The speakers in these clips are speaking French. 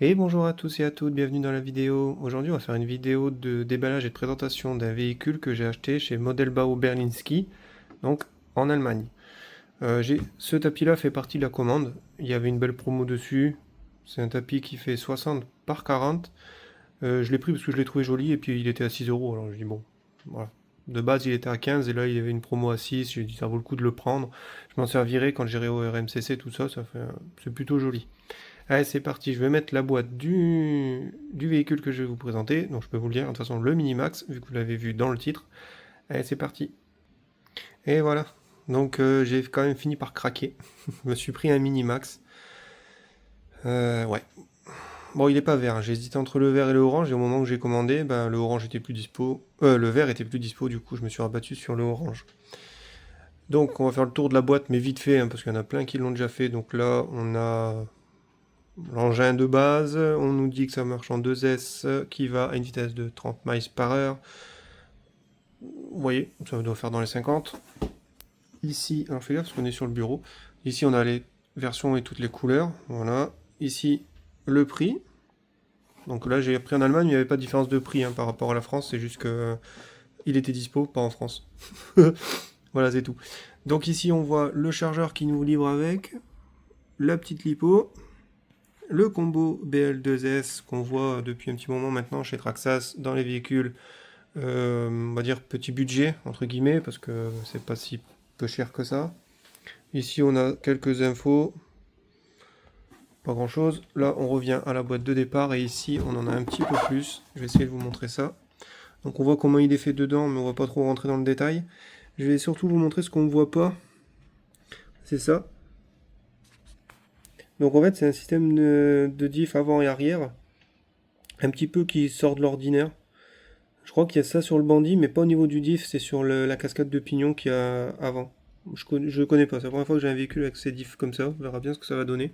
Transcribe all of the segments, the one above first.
Et bonjour à tous et à toutes, bienvenue dans la vidéo. Aujourd'hui, on va faire une vidéo de déballage et de présentation d'un véhicule que j'ai acheté chez Modelbau Berlinski, donc en Allemagne. Ce tapis-là fait partie de la commande. Il y avait une belle promo dessus. C'est un tapis qui fait 60 par 40. Je l'ai pris parce que je l'ai trouvé joli et puis il était à 6 euros. Alors je dis bon, voilà. De base, il était à 15 et là, il y avait une promo à 6. J'ai dit ça vaut le coup de le prendre. Je m'en servirai quand j'irai au RMCC, tout ça, c'est plutôt joli. Allez, c'est parti, je vais mettre la boîte du véhicule que je vais vous présenter. Donc je peux vous le dire, de toute façon, le Minimax, vu que vous l'avez vu dans le titre. Allez, c'est parti. Et voilà. Donc j'ai quand même fini par craquer. Je me suis pris un Minimax. Ouais. Bon, il est pas vert, hein. J'ai hésité entre le vert et le orange, et au moment où j'ai commandé, ben, le orange était plus dispo. Le vert était plus dispo, du coup je me suis rabattu sur le orange. Donc on va faire le tour de la boîte, mais vite fait, hein, parce qu'il y en a plein qui l'ont déjà fait. Donc là, on a l'engin de base, on nous dit que ça marche en 2S qui va à une vitesse de 30 miles par heure. Vous voyez, ça doit faire dans les 50. Ici, alors fais gaffe parce qu'on est sur le bureau. Ici, on a les versions et toutes les couleurs. Voilà. Ici, le prix. Donc là, j'ai pris en Allemagne, il n'y avait pas de différence de prix hein, par rapport à la France. C'est juste que il était dispo, pas en France. Voilà, c'est tout. Donc ici, on voit le chargeur qui nous livre avec, la petite lipo, le combo BL2S qu'on voit depuis un petit moment maintenant chez Traxas dans les véhicules, on va dire petit budget, entre guillemets, parce que c'est pas si peu cher que ça. Ici, on a quelques infos, pas grand chose. Là, on revient à la boîte de départ et ici, on en a un petit peu plus. Je vais essayer de vous montrer ça. Donc, on voit comment il est fait dedans, mais on va pas trop rentrer dans le détail. Je vais surtout vous montrer ce qu'on ne voit pas. C'est ça. Donc, en fait, c'est un système de diff avant et arrière, un petit peu qui sort de l'ordinaire. Je crois qu'il y a ça sur le bandit, mais pas au niveau du diff, c'est sur la cascade de pignon qu'il y a avant. Je connais pas, c'est la première fois que j'ai un véhicule avec ces diffs comme ça, on verra bien ce que ça va donner.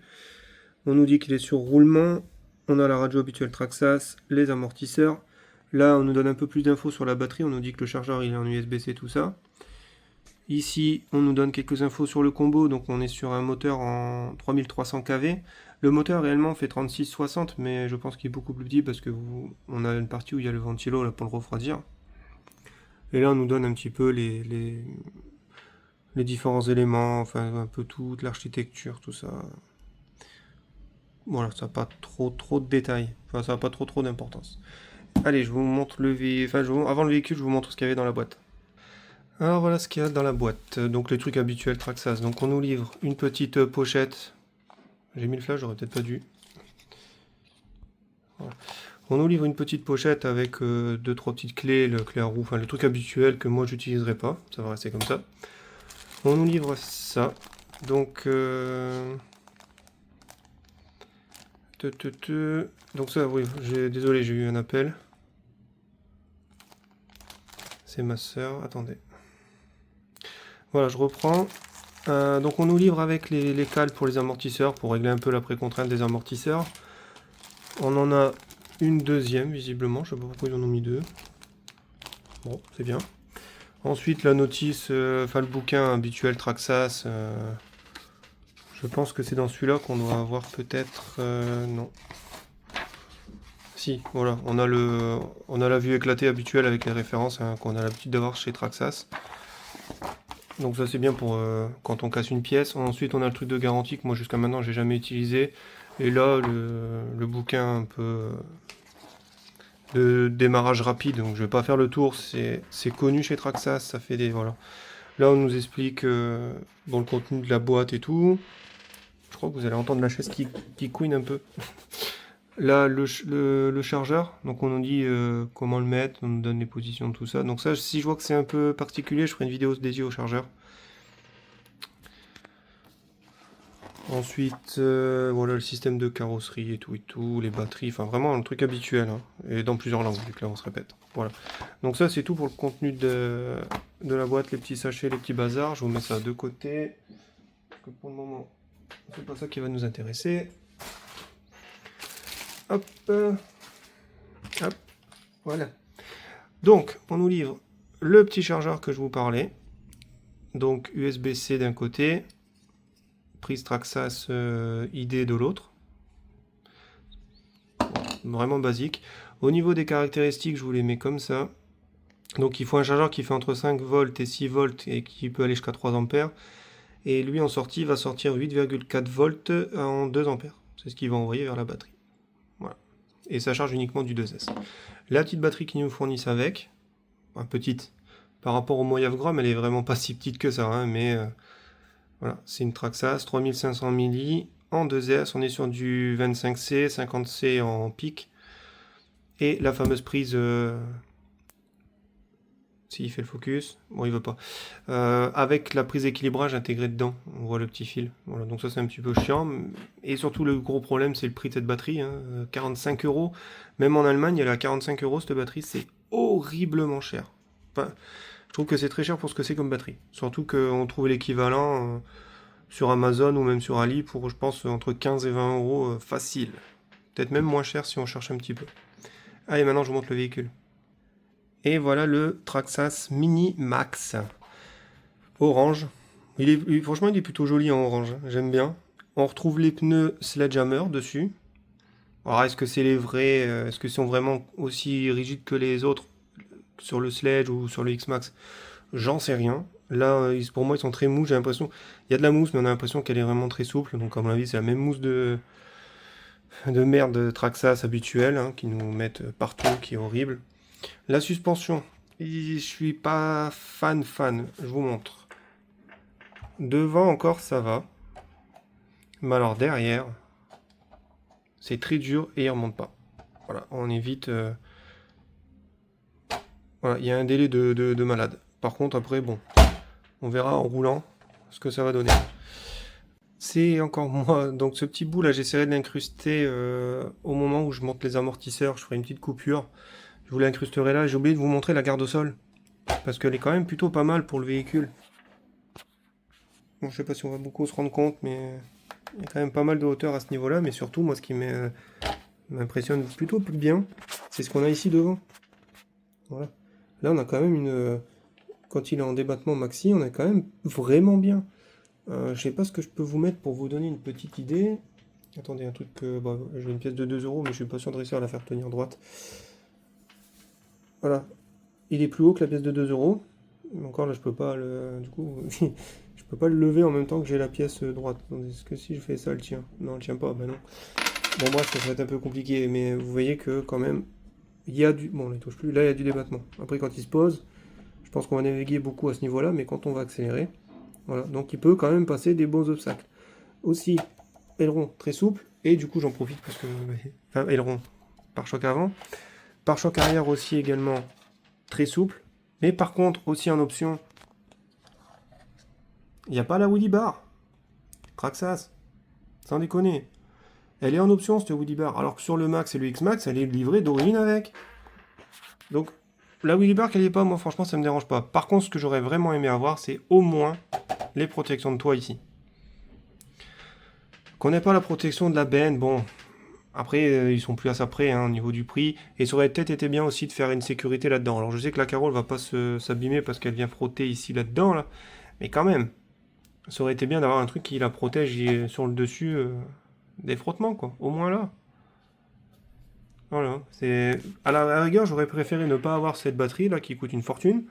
On nous dit qu'il est sur roulement, on a la radio habituelle Traxas, les amortisseurs. Là, on nous donne un peu plus d'infos sur la batterie, on nous dit que le chargeur il est en USB-C, tout ça. Ici, on nous donne quelques infos sur le combo, donc on est sur un moteur en 3300 kV. Le moteur réellement fait 36-60, mais je pense qu'il est beaucoup plus petit parce que on a une partie où il y a le ventilo là, pour le refroidir. Et là, on nous donne un petit peu les différents éléments, enfin un peu toute l'architecture, tout ça. Voilà, ça n'a pas trop de détails. Enfin, ça n'a pas trop d'importance. Allez, je vous montre le véhicule. Enfin, avant le véhicule, je vous montre ce qu'il y avait dans la boîte. Alors voilà ce qu'il y a dans la boîte. Donc les trucs habituels Traxas. Donc on nous livre une petite pochette. J'ai mis le flash, j'aurais peut-être pas dû. Voilà. On nous livre une petite pochette avec deux trois petites clés, le clé à roue, enfin le truc habituel que moi j'utiliserai pas. Ça va rester comme ça. On nous livre ça. Donc donc ça, oui, désolé, j'ai eu un appel. C'est ma soeur. Attendez. Voilà, je reprends. Donc on nous livre avec les cales pour les amortisseurs, pour régler un peu la précontrainte des amortisseurs. On en a une deuxième, visiblement. Je sais pas pourquoi ils en ont mis deux. Bon, c'est bien. Ensuite, la notice, enfin le bouquin habituel Traxas. Je pense que c'est dans celui-là qu'on doit avoir peut-être... non. Si, voilà, on a la vue éclatée habituelle avec les références hein, qu'on a l'habitude d'avoir chez Traxas. Donc ça c'est bien pour quand on casse une pièce. Ensuite on a le truc de garantie que moi jusqu'à maintenant j'ai jamais utilisé. Et là le bouquin un peu de démarrage rapide. Donc je vais pas faire le tour. C'est connu chez Traxas. Ça fait des voilà. Là on nous explique bon, le contenu de la boîte et tout. Je crois que vous allez entendre la chaise qui couine un peu. Là, le chargeur, donc on nous dit comment le mettre, on nous donne les positions, tout ça. Donc ça, si je vois que c'est un peu particulier, je ferai une vidéo dédiée au chargeur. Ensuite, voilà le système de carrosserie et tout, les batteries, enfin vraiment un truc habituel, hein, et dans plusieurs langues, vu que là on se répète. Voilà. Donc ça c'est tout pour le contenu de la boîte, les petits sachets, les petits bazars. Je vous mets ça de côté, parce que pour le moment, c'est pas ça qui va nous intéresser. Hop, hop, voilà. Donc, on nous livre le petit chargeur que je vous parlais. Donc, USB-C d'un côté, prise Traxas ID de l'autre. vraiment basique. Au niveau des caractéristiques, je vous les mets comme ça. Donc il faut un chargeur qui fait entre 5 volts et 6 volts et qui peut aller jusqu'à 3 ampères. Et lui en sortie va sortir 8,4 volts en 2 ampères. C'est ce qu'il va envoyer vers la batterie. Voilà. Et ça charge uniquement du 2S. La petite batterie qu'ils nous fournissent avec, enfin, petite, par rapport au Moyave Grom, elle est vraiment pas si petite que ça, hein, mais voilà, c'est une Traxxas 3500 mAh en 2S, on est sur du 25C, 50C en pic, et la fameuse prise, s'il fait le focus, bon il veut pas, avec la prise d'équilibrage intégrée dedans, on voit le petit fil, voilà, donc ça c'est un petit peu chiant, et surtout le gros problème c'est le prix de cette batterie, hein, 45 €, même en Allemagne elle est à 45 € cette batterie, c'est horriblement cher, enfin, je trouve que c'est très cher pour ce que c'est comme batterie, surtout qu'on trouve l'équivalent sur Amazon ou même sur Ali pour je pense entre 15 et 20 € facile, peut-être même moins cher si on cherche un petit peu. Allez, maintenant je vous montre le véhicule. Et voilà le Traxxas Mini Max. Orange. Franchement, il est plutôt joli en orange. J'aime bien. On retrouve les pneus Sledgehammer dessus. Alors, est-ce que c'est les vrais? Est-ce qu'ils sont vraiment aussi rigides que les autres sur le Sledge ou sur le X-Max? J'en sais rien. Là, pour moi, ils sont très mous. J'ai l'impression. Il y a de la mousse, mais on a l'impression qu'elle est vraiment très souple. Donc, à mon avis, c'est la même mousse de merde Traxxas habituelle, hein, qui nous mettent partout, qui est horrible. La suspension, je suis pas fan, je vous montre. Devant encore ça va, mais alors derrière, c'est très dur et il remonte pas. Voilà, on évite... Voilà, il y a un délai de malade. Par contre après, bon, on verra en roulant ce que ça va donner. C'est encore moi, donc ce petit bout là, j'essaierai de l'incruster au moment où je monte les amortisseurs, je ferai une petite coupure. Je vous l'incrusterai là, j'ai oublié de vous montrer la garde au sol. Parce qu'elle est quand même plutôt pas mal pour le véhicule. Bon, je sais pas si on va beaucoup se rendre compte, mais il y a quand même pas mal de hauteur à ce niveau-là. Mais surtout, moi, ce qui m'impressionne plutôt bien, c'est ce qu'on a ici devant. Voilà. Là, on a quand même une... Quand il est en débattement maxi, on est quand même vraiment bien. Je sais pas ce que je peux vous mettre pour vous donner une petite idée. Attendez, un truc... bah, j'ai une pièce de 2 €, mais je suis pas sûr de réussir à la faire tenir droite. Voilà. Il est plus haut que la pièce de 2 €. Encore là, je peux pas le... Du coup, je peux pas le lever en même temps que j'ai la pièce droite. Est-ce que si je fais ça, elle tient? Non, elle tient pas, bah non. Bon, bref, ça va être un peu compliqué, mais vous voyez que quand même, il y a du... Bon, là, il touche plus. Là, il y a du débattement. Après, quand il se pose, je pense qu'on va naviguer beaucoup à ce niveau-là, mais quand on va accélérer, voilà. Donc, il peut quand même passer des bons obstacles. Aussi, aileron très souple, et du coup, j'en profite parce que... Enfin, aileron, pare-choc avant. Pare-choc arrière aussi également très souple. Mais par contre, aussi en option, il n'y a pas la Woody Bar. Traxxas, sans déconner. Elle est en option, cette Woody Bar. Alors que sur le Max et le X-Max, elle est livrée d'origine avec. Donc, la Woody Bar qu'elle n'y est pas, moi franchement, ça ne me dérange pas. Par contre, ce que j'aurais vraiment aimé avoir, c'est au moins les protections de toit ici. Qu'on n'ait pas la protection de la benne, bon... Après, ils sont plus à ça près hein, au niveau du prix. Et ça aurait peut-être été bien aussi de faire une sécurité là-dedans. Alors je sais que la Carole va pas s'abîmer parce qu'elle vient frotter ici là-dedans. Là. Mais quand même, ça aurait été bien d'avoir un truc qui la protège sur le dessus des frottements, quoi. Au moins là. Voilà. À la rigueur, j'aurais préféré ne pas avoir cette batterie là qui coûte une fortune.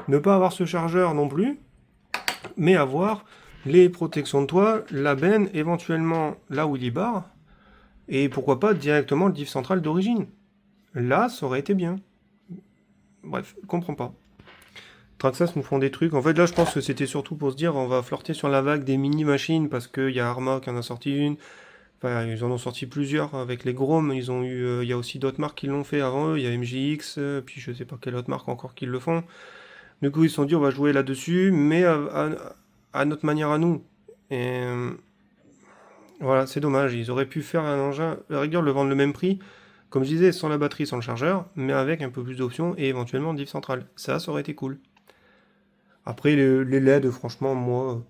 Ne pas avoir ce chargeur non plus. Mais avoir les protections de toit, la benne, éventuellement la Willy Bar. Et pourquoi pas directement le diff central d'origine. Là, ça aurait été bien. Bref, je comprends pas. Traxxas nous font des trucs. En fait, là, je pense que c'était surtout pour se dire on va flirter sur la vague des mini-machines parce qu'il y a Arma qui en a sorti une. Enfin, ils en ont sorti plusieurs avec les Grom. Ils ont eu, il y a aussi d'autres marques qui l'ont fait avant eux. Il y a MJX, puis je sais pas quelle autre marque encore qui le font. Du coup, ils se sont dit on va jouer là-dessus, mais à notre manière à nous. Et voilà, c'est dommage. Ils auraient pu faire un engin, à la rigueur, le vendre le même prix. Comme je disais, sans la batterie, sans le chargeur, mais avec un peu plus d'options et éventuellement diff central. Ça aurait été cool. Après, les LED, franchement, moi,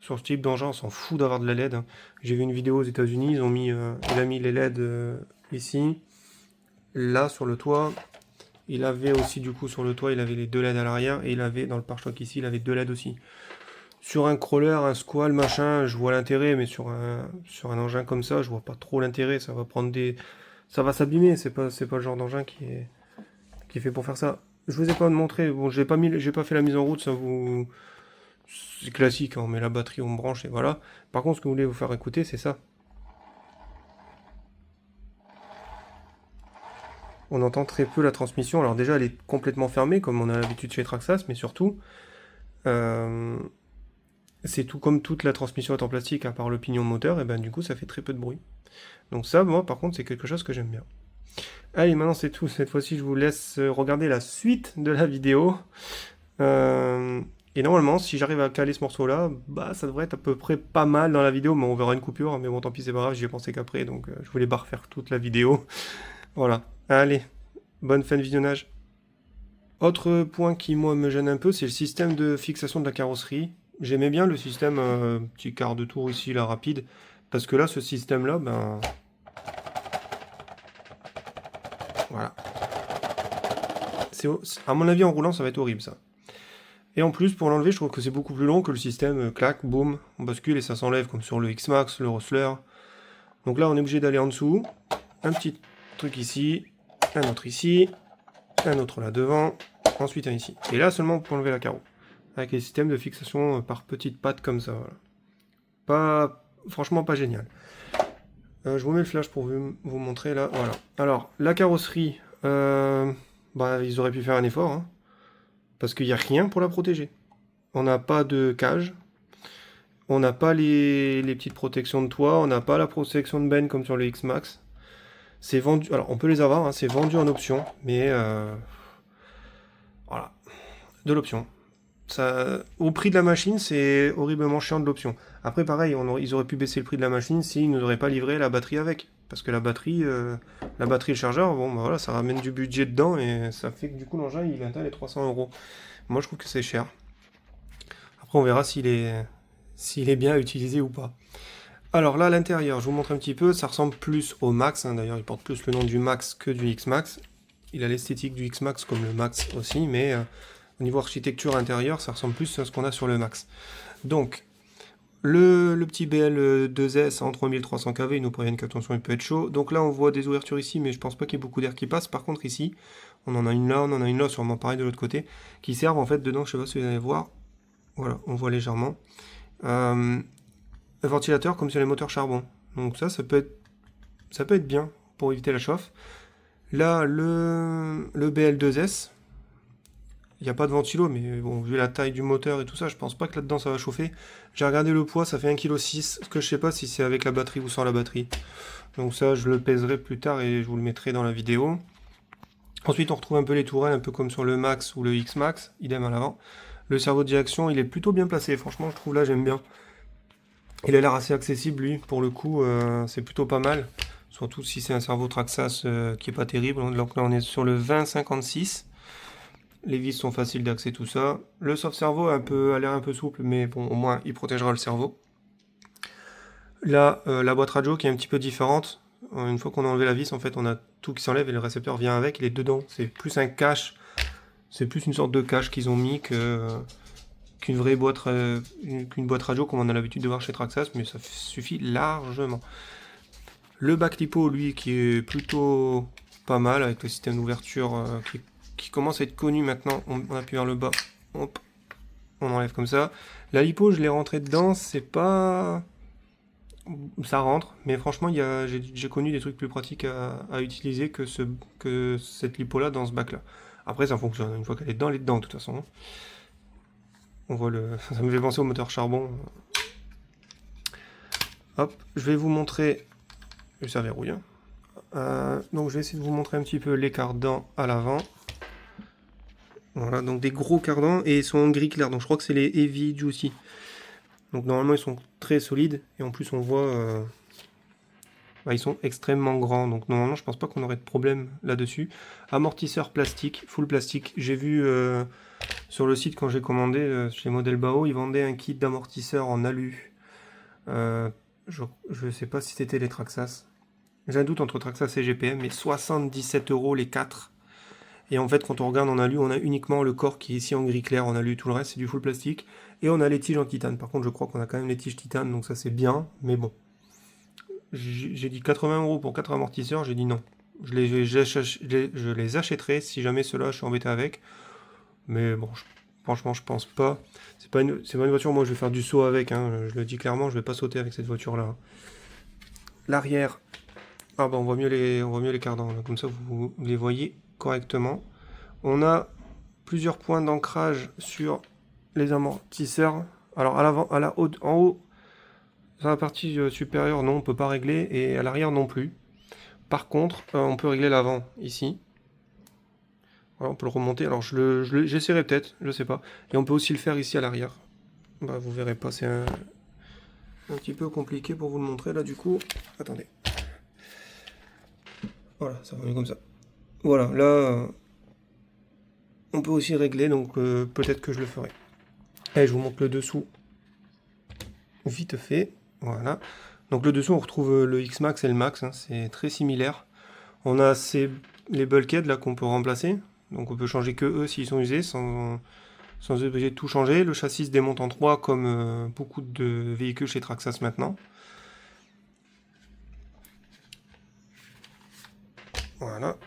sur ce type d'engin, on s'en fout d'avoir de la LED. Hein. J'ai vu une vidéo aux États-Unis, il a mis les LED ici, là sur le toit. Il avait aussi, du coup, sur le toit, il avait les deux LED à l'arrière et il avait dans le pare-choc ici, il avait deux LED aussi. Sur un crawler, un squall, machin, je vois l'intérêt, mais sur un engin comme ça, je vois pas trop l'intérêt. Ça va prendre ça va s'abîmer, c'est pas le genre d'engin qui est fait pour faire ça. Je vous ai pas montré, bon, j'ai pas fait la mise en route, ça vous... C'est classique, hein, on met la batterie, on branche et voilà. Par contre, ce que vous voulez vous faire écouter, c'est ça. On entend très peu la transmission. Alors déjà, elle est complètement fermée, comme on a l'habitude chez Traxxas, mais surtout, euh, c'est tout comme toute la transmission est en plastique, à part le pignon moteur, et ben du coup, ça fait très peu de bruit. Donc ça, moi, par contre, c'est quelque chose que j'aime bien. Allez, maintenant c'est tout. Cette fois-ci, je vous laisse regarder la suite de la vidéo. Euh, et normalement, si j'arrive à caler ce morceau-là, bah ça devrait être à peu près pas mal dans la vidéo, mais on verra une coupure. Mais bon, tant pis, c'est pas grave, j'y ai pensé qu'après, donc je voulais pas refaire toute la vidéo. Voilà. Allez, bonne fin de visionnage. Autre point qui, moi, me gêne un peu, c'est le système de fixation de la carrosserie. J'aimais bien le système petit quart de tour ici, là, rapide. Parce que là, ce système-là, ben... Voilà. À mon avis, en roulant, ça va être horrible, ça. Et en plus, pour l'enlever, je trouve que c'est beaucoup plus long que le système clac, boum, on bascule et ça s'enlève, comme sur le X-Max, le Rustler. Donc là, on est obligé d'aller en dessous. Un petit truc ici, un autre ici, un autre là devant, ensuite un ici. Et là, seulement, on peut enlever la carreau. Avec les systèmes de fixation par petites pattes comme ça, voilà. Franchement, pas génial. Je vous mets le flash pour vous montrer là, voilà. Alors, la carrosserie, bah, ils auraient pu faire un effort, hein, parce qu'il n'y a rien pour la protéger. On n'a pas de cage, on n'a pas les petites protections de toit, on n'a pas la protection de benne comme sur le X-Max. C'est vendu, alors on peut les avoir, hein, c'est vendu en option, mais voilà, de l'option. Au prix de la machine, c'est horriblement chiant de l'option. Après, pareil, ils auraient pu baisser le prix de la machine s'ils nous auraient pas livré la batterie avec. Parce que la batterie et le chargeur, bon, bah voilà, ça ramène du budget dedans et ça fait que du coup, l'engin, il atteint les 300 euros. Moi, je trouve que c'est cher. Après, on verra s'il est bien utilisé ou pas. Alors là, à l'intérieur, je vous montre un petit peu, ça ressemble plus au Max, hein. D'ailleurs, il porte plus le nom du Max que du X-Max. Il a l'esthétique du X-Max comme le Max aussi, mais au niveau architecture intérieure, ça ressemble plus à ce qu'on a sur le Max. Donc, le petit BL2S en 3300 kV, il nous prévient qu'attention, il peut être chaud. Donc là, on voit des ouvertures ici, mais je pense pas qu'il y ait beaucoup d'air qui passe. Par contre, ici, on en a une là, on en a une là, sûrement pareil de l'autre côté, qui servent en fait dedans, je sais pas si vous allez voir. Voilà, on voit légèrement. Un ventilateur comme sur les moteurs charbon. Donc ça peut être bien pour éviter la chauffe. Là, le BL2S, il n'y a pas de ventilo, mais bon, vu la taille du moteur et tout ça, je pense pas que là-dedans ça va chauffer. J'ai regardé le poids, ça fait 1,6 kg, que je sais pas si c'est avec la batterie ou sans la batterie. Donc ça, je le pèserai plus tard et je vous le mettrai dans la vidéo. Ensuite, on retrouve un peu les tourelles, un peu comme sur le Max ou le X-Max, idem à l'avant. Le cerveau de direction, il est plutôt bien placé, franchement, je trouve là, j'aime bien. Il a l'air assez accessible, lui, pour le coup, c'est plutôt pas mal. Surtout si c'est un cerveau Traxxas qui est pas terrible. Donc là, on est sur le 2056. Les vis sont faciles d'accès, tout ça. Le soft cerveau a l'air un peu souple, mais bon, au moins, il protégera le cerveau. Là, la boîte radio qui est un petit peu différente. Une fois qu'on a enlevé la vis, en fait, on a tout qui s'enlève et le récepteur vient avec, il est dedans. C'est plus un cache, c'est plus une sorte de cache qu'ils ont mis qu'une vraie boîte, qu'une boîte radio comme on a l'habitude de voir chez Traxxas, mais ça suffit largement. Le back lipo, lui, qui est plutôt pas mal avec le système d'ouverture qui commence à être connu maintenant. On appuie vers le bas, hop, on enlève comme ça. La lipo, je l'ai rentré dedans, c'est pas... Ça rentre, mais franchement, j'ai connu des trucs plus pratiques à utiliser que cette lipo-là dans ce bac-là. Après, ça fonctionne. Une fois qu'elle est dedans, elle est dedans, de toute façon. On voit ça me fait penser au moteur charbon. Hop, je vais vous montrer... Ça verrouille. Donc je vais essayer de vous montrer un petit peu les cardans à l'avant. Voilà, donc des gros cardans, et ils sont en gris clair, donc je crois que c'est les Heavy Juicy. Donc normalement ils sont très solides, et en plus on voit... ils sont extrêmement grands, donc normalement je pense pas qu'on aurait de problème là-dessus. Amortisseur plastique, full plastique. J'ai vu sur le site quand j'ai commandé chez Model Bao, ils vendaient un kit d'amortisseur en alu. Je sais pas si c'était les Traxxas. J'ai un doute entre Traxxas et GPM, mais 77 € les 4. Et en fait, quand on regarde en alu, on a uniquement le corps qui est ici en gris clair en alu, tout le reste c'est du full plastique. Et on a les tiges en titane. Par contre, je crois qu'on a quand même les tiges titane, donc ça c'est bien, mais bon. j'ai dit 80 € pour 4 amortisseurs, j'ai dit non. Je les achèterai si jamais ceux-là, je suis embêté avec. Mais bon, franchement, je pense pas. C'est pas une voiture, moi je vais faire du saut avec, hein. Je le dis clairement, je vais pas sauter avec cette voiture-là. L'arrière, ah bah on voit mieux les cardans, là. Comme ça vous les voyez correctement. On a plusieurs points d'ancrage sur les amortisseurs. Alors à l'avant, en haut, sur la partie supérieure, non, on peut pas régler, et à l'arrière non plus. Par contre, on peut régler l'avant ici. Voilà, on peut le remonter. Alors j'essaierai peut-être, je sais pas. Et on peut aussi le faire ici à l'arrière. Bah, vous verrez pas, c'est un petit peu compliqué pour vous le montrer là du coup. Attendez. Voilà, ça va mieux comme ça. Voilà, là, on peut aussi régler, donc peut-être que je le ferai. Allez, je vous montre le dessous. Vite fait, voilà. Donc le dessous, on retrouve le X-Max et le Max, hein, c'est très similaire. On a les bulkheads là qu'on peut remplacer. Donc on peut changer que eux s'ils sont usés, sans être obligé de tout changer. Le châssis se démonte en 3 comme beaucoup de véhicules chez Traxxas maintenant. Voilà.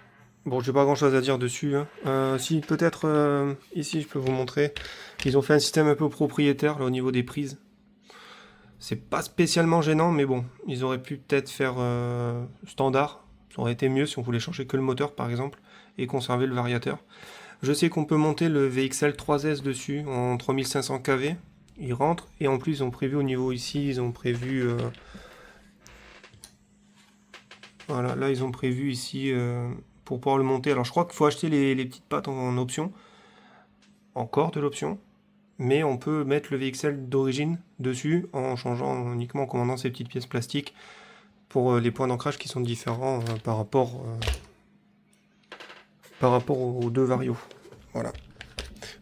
Bon, j'ai pas grand chose à dire dessus, hein. Si, peut-être ici, je peux vous montrer. Ils ont fait un système un peu propriétaire là, au niveau des prises. C'est pas spécialement gênant, mais bon, ils auraient pu peut-être faire standard. Ça aurait été mieux si on voulait changer que le moteur, par exemple, et conserver le variateur. Je sais qu'on peut monter le VXL 3S dessus en 3500 kV. Il rentre, et en plus, ils ont prévu au niveau ici, ils ont prévu... voilà, là, ils ont prévu ici... pour pouvoir le monter. Alors je crois qu'il faut acheter les petites pattes en option, encore de l'option, mais on peut mettre le VXL d'origine dessus en changeant uniquement en commandant ces petites pièces plastiques pour les points d'ancrage qui sont différents par rapport aux deux varios. Voilà.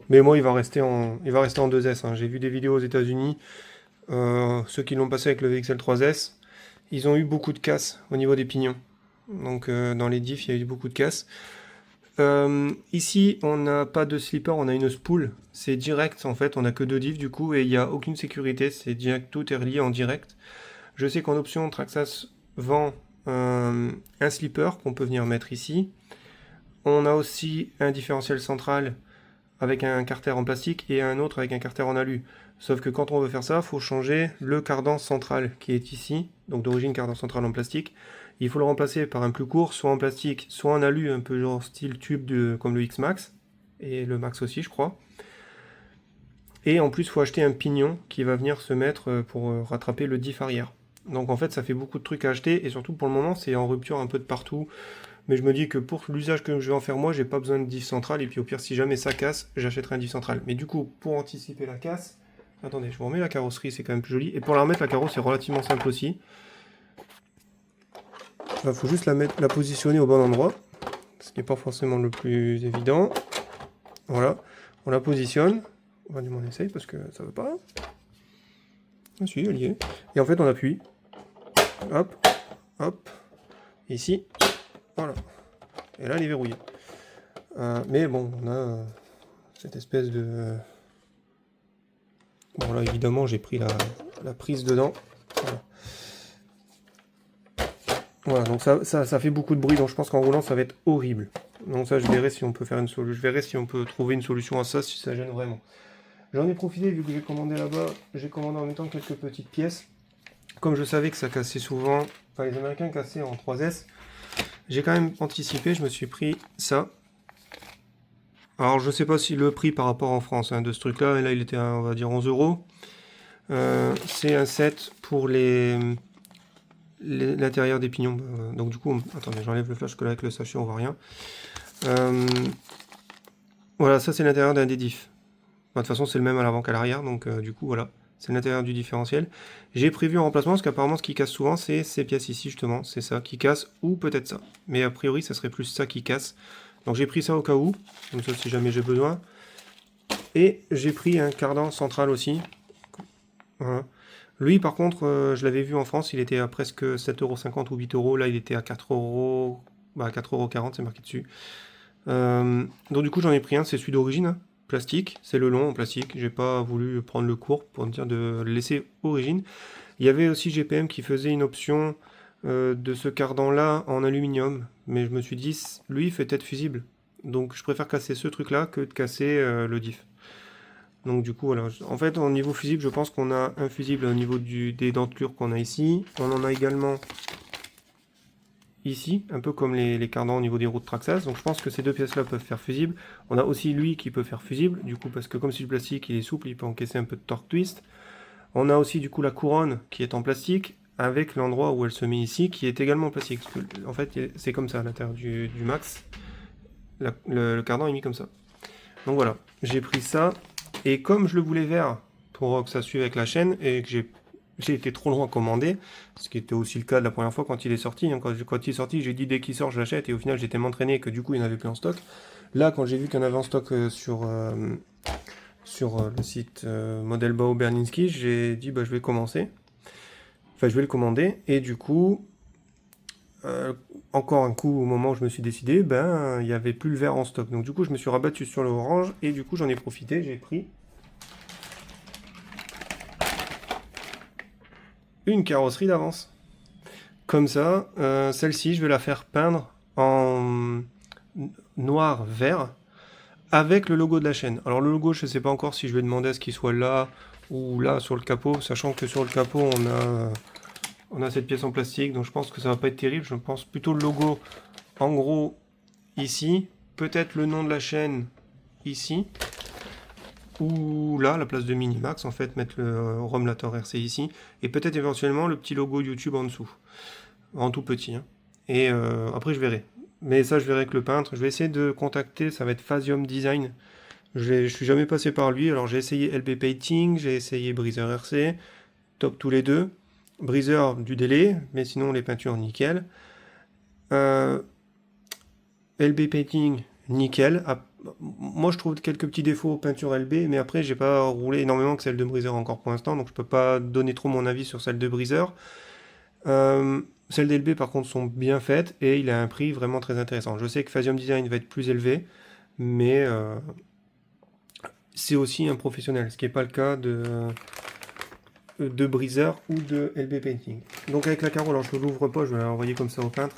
Mais moi il va rester en 2S, hein. J'ai vu des vidéos aux États-Unis, ceux qui l'ont passé avec le VXL 3S, ils ont eu beaucoup de casse au niveau des pignons. Donc dans les diffs, il y a eu beaucoup de casse. Ici, on n'a pas de slipper, on a une spool. C'est direct en fait, on n'a que 2 diffs du coup, et il n'y a aucune sécurité, c'est direct, tout est relié en direct. Je sais qu'en option, Traxxas vend un slipper qu'on peut venir mettre ici. On a aussi un différentiel central avec un carter en plastique et un autre avec un carter en alu. Sauf que quand on veut faire ça, il faut changer le cardan central qui est ici, donc d'origine cardan central en plastique. Il faut le remplacer par un plus court, soit en plastique, soit en alu, un peu genre style tube comme le X-Max, et le Max aussi je crois. Et en plus il faut acheter un pignon qui va venir se mettre pour rattraper le diff arrière. Donc en fait ça fait beaucoup de trucs à acheter, et surtout pour le moment c'est en rupture un peu de partout. Mais je me dis que pour l'usage que je vais en faire moi, j'ai pas besoin de diff central, et puis au pire si jamais ça casse, j'achèterai un diff central. Mais du coup, pour anticiper la casse, attendez, je vous remets la carrosserie, c'est quand même plus joli. Et pour la remettre, la carreau c'est relativement simple aussi. Il faut juste la positionner au bon endroit, ce qui n'est pas forcément le plus évident. Voilà, on la positionne. On va du moins on essaye parce que ça veut pas. Ah si, elle y est. Et en fait on appuie. Hop, hop. Ici. Voilà. Et là elle est verrouillée. Mais bon, on a cette espèce de... Bon là évidemment j'ai pris la prise dedans. Voilà. Voilà, donc ça fait beaucoup de bruit, donc je pense qu'en roulant ça va être horrible. Donc ça je verrai si on peut faire une solution, je verrai si on peut trouver une solution à ça, si ça gêne vraiment. J'en ai profité, vu que j'ai commandé là-bas, j'ai commandé en même temps quelques petites pièces. Comme je savais que ça cassait souvent, enfin les Américains cassaient en 3S, j'ai quand même anticipé, je me suis pris ça. Alors je sais pas si le prix par rapport en France de ce truc là, et là il était à, on va dire 11 €. C'est un set pour l'intérieur des pignons. Donc du coup, attendez, j'enlève le flash, parce que là avec le sachet on voit rien. Voilà, ça c'est l'intérieur d'un des diffs. De toute façon c'est le même à l'avant qu'à l'arrière, donc du coup voilà, c'est l'intérieur du différentiel. J'ai prévu un remplacement, parce qu'apparemment ce qui casse souvent c'est ces pièces ici justement, c'est ça qui casse, ou peut-être ça. Mais a priori ça serait plus ça qui casse. Donc j'ai pris ça au cas où, comme ça si jamais j'ai besoin. Et j'ai pris un cardan central aussi. Voilà. Lui par contre, je l'avais vu en France, il était à presque 7,50 € ou 8 €, là il était à 4 €, bah 4,40 € c'est marqué dessus. Donc du coup j'en ai pris un, c'est celui d'origine, hein, plastique, c'est le long en plastique, j'ai pas voulu prendre le court pour dire de le laisser origine. Il y avait aussi GPM qui faisait une option de ce cardan-là en aluminium. Mais je me suis dit, lui, il fait être fusible. Donc je préfère casser ce truc-là que de casser le diff. Donc du coup, voilà. En fait, au niveau fusible, je pense qu'on a un fusible au niveau des dentelures qu'on a ici. On en a également ici, un peu comme les cardans au niveau des roues de Traxxas. Donc je pense que ces deux pièces-là peuvent faire fusible. On a aussi lui qui peut faire fusible, du coup, parce que comme c'est du plastique, il est souple, il peut encaisser un peu de torque twist. On a aussi du coup la couronne qui est en plastique, avec l'endroit où elle se met ici, qui est également en plastique. Parce que, en fait, c'est comme ça à l'intérieur du max. Le cardan est mis comme ça. Donc voilà, j'ai pris ça. Et comme je le voulais vert, pour que ça suive avec la chaîne, et que j'ai été trop loin à commander, ce qui était aussi le cas de la première fois quand il est sorti. Hein. Quand il est sorti, j'ai dit dès qu'il sort, je l'achète, et au final, j'ai tellement entraîné que du coup, il n'y en avait plus en stock. Là, quand j'ai vu qu'il y en avait en stock sur le site Model Bao Berlinski, j'ai dit bah, je vais commencer. Enfin, je vais le commander, et du coup, encore un coup, au moment où je me suis décidé, ben, il n'y avait plus le vert en stock. Donc du coup, je me suis rabattu sur l'orange, et du coup, j'en ai profité, j'ai pris une carrosserie d'avance. Comme ça, celle-ci, je vais la faire peindre en noir-vert avec le logo de la chaîne. Alors le logo, je ne sais pas encore si je vais demander à ce qu'il soit là ou là sur le capot, sachant que sur le capot, on a cette pièce en plastique, donc je pense que ça va pas être terrible. Je pense plutôt le logo en gros ici, peut-être le nom de la chaîne ici, ou là, à la place de Minimax, en fait, mettre le Romlator RC ici, et peut-être éventuellement le petit logo YouTube en dessous, en tout petit. Hein. Et après, je verrai. Mais ça, je verrai avec le peintre. Je vais essayer de contacter, ça va être Phasium Design. Je suis jamais passé par lui, alors j'ai essayé LB Painting, j'ai essayé Breezer RC, top tous les deux. Breezer du délai, mais sinon les peintures nickel. LB Painting nickel. Moi je trouve quelques petits défauts aux peintures LB, mais après j'ai pas roulé énormément que celle de Breezer encore pour l'instant, donc je peux pas donner trop mon avis sur celle de Breezer. Celles d'LB par contre sont bien faites et il a un prix vraiment très intéressant. Je sais que Phasium Design va être plus élevé, mais c'est aussi un professionnel, ce qui n'est pas le cas de Breezer ou de LB Painting. Donc avec la carreau, alors je ne l'ouvre pas, je vais l'envoyer comme ça au peintre.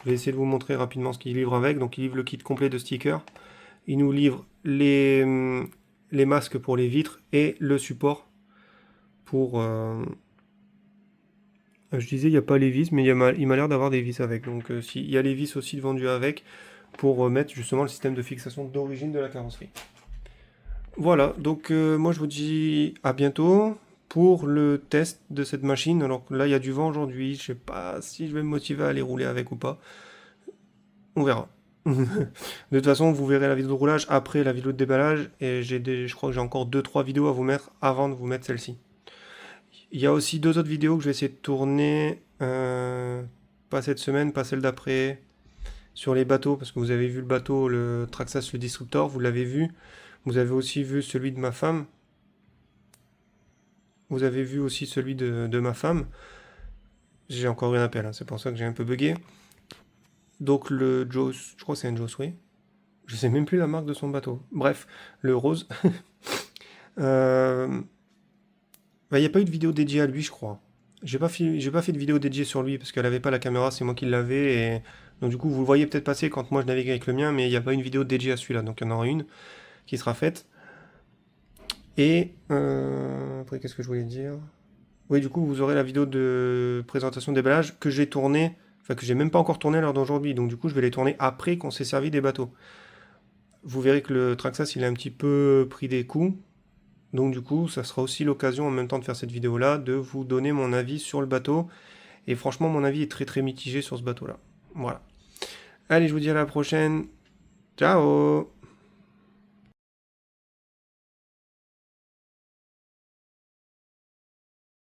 Je vais essayer de vous montrer rapidement ce qu'il livre avec. Donc il livre le kit complet de stickers. Il nous livre les masques pour les vitres et le support pour... je disais, il n'y a pas les vis, mais il m'a l'air d'avoir des vis avec. Donc il y a les vis aussi vendues avec pour mettre justement le système de fixation d'origine de la carrosserie. Voilà, donc moi je vous dis à bientôt pour le test de cette machine. Alors là il y a du vent aujourd'hui, je sais pas si je vais me motiver à aller rouler avec ou pas. On verra. De toute façon vous verrez la vidéo de roulage après la vidéo de déballage et je crois que j'ai encore 2-3 vidéos à vous mettre avant de vous mettre celle-ci. Il y a aussi 2 autres vidéos que je vais essayer de tourner, pas cette semaine, pas celle d'après, sur les bateaux, parce que vous avez vu le bateau, le Traxxas, le Disruptor, vous l'avez vu. Vous avez aussi vu celui de ma femme. Vous avez vu aussi celui de ma femme. J'ai encore eu un appel, hein, c'est pour ça que j'ai un peu bugué. Donc le Joss, je crois que c'est un Joss, oui. Je sais même plus la marque de son bateau. Bref, le rose. Il n'y a pas eu de vidéo dédiée à lui, je crois. J'ai pas fait de vidéo dédiée sur lui parce qu'elle avait pas la caméra, c'est moi qui l'avais. Et... donc du coup, vous le voyez peut-être passer quand moi je navigue avec le mien, mais il n'y a pas une vidéo dédiée à celui-là. Donc il y en aura une qui sera faite. Et après, qu'est-ce que je voulais dire? Oui, du coup, vous aurez la vidéo de présentation de déballage que j'ai tournée, enfin que j'ai même pas encore tournée à l'heure d'aujourd'hui. Donc du coup, je vais les tourner après qu'on s'est servi des bateaux. Vous verrez que le Traxxas, il a un petit peu pris des coups. Donc du coup, ça sera aussi l'occasion en même temps de faire cette vidéo-là, de vous donner mon avis sur le bateau. Et franchement, mon avis est très très mitigé sur ce bateau-là. Voilà. Allez, je vous dis à la prochaine. Ciao!